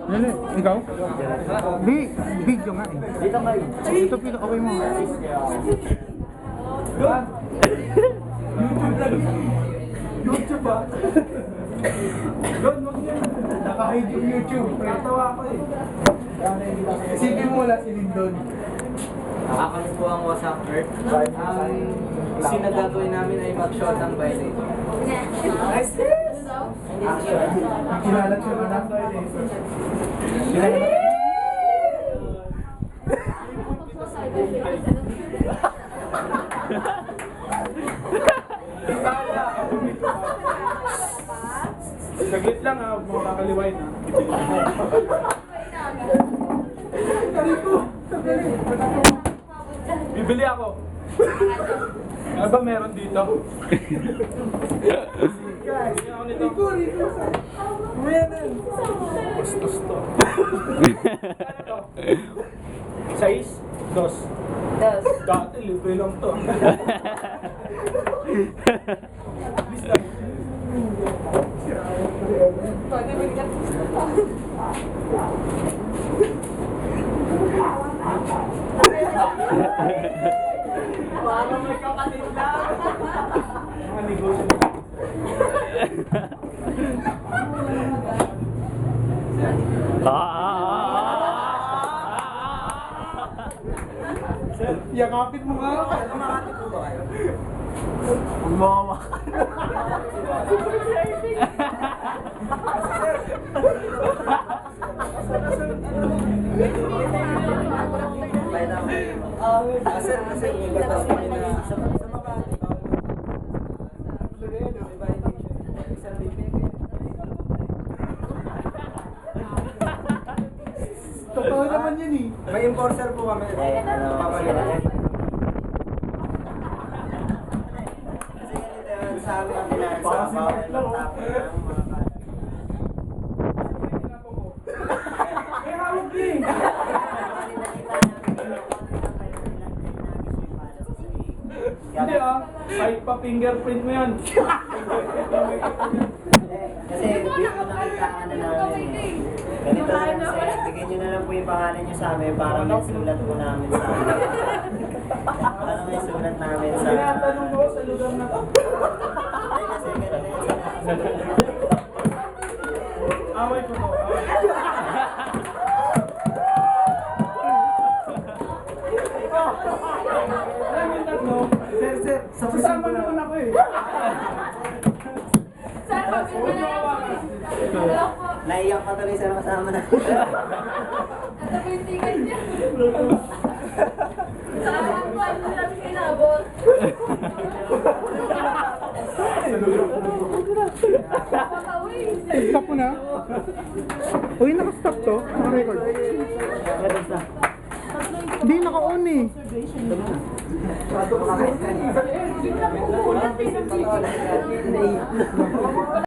Lele, ikaw? Di, video nga eh. Dito kayo. Dito pila, okay mo. YouTube ba? Naka-hide yung YouTube. Natawa ko eh. Isipin mo wala si Lindon. Ako po ang WhatsApp Earth. Ang sinagagawin namin ay mag-shot ng violator. Nice! Kilala siya ba na? Saglit lang ha, mga kakaliwain ha. Bibili ako. Ano ba meron dito? Bastos to. Ano to? Size? Dos. Dati, libre lang to. Please lang. Parang may kapatid lang. Mga negosyo na. Sir, yakapin mo nga. Kumakati po ba kayo? Mama. Sir, kasi may batas po na sa Makati. Totoo naman yun eh. May enforcer po kami. Papaliwanag. Kasi ganito yun, sa amin ang pinansa, bawal ng tapo ng mga bata. May hawak din. Hindi ah, kahit pa fingerprint mo yan. Kasi dito nakita ka na namin. Ganito na lang sir, bigyan nyo na lang po yung pangalan nyo sa amin para may sulat po namin sa amin. Para may sulat namin sa... Tinatanong mo sa lugar na to. Ay, kasi ganito yun sir. Away ko to. Alam yung tatlo? Sir, sasama naman ako eh. Huwag niyo kawakan. Naiyak pa tuloy sir kasama na. Natapuntikan niya. Sa buwan mo lang kinabot. Stop mo na. Uy, naka-stop to. Naka-record. Hindi, naka-on eh. Wala pinag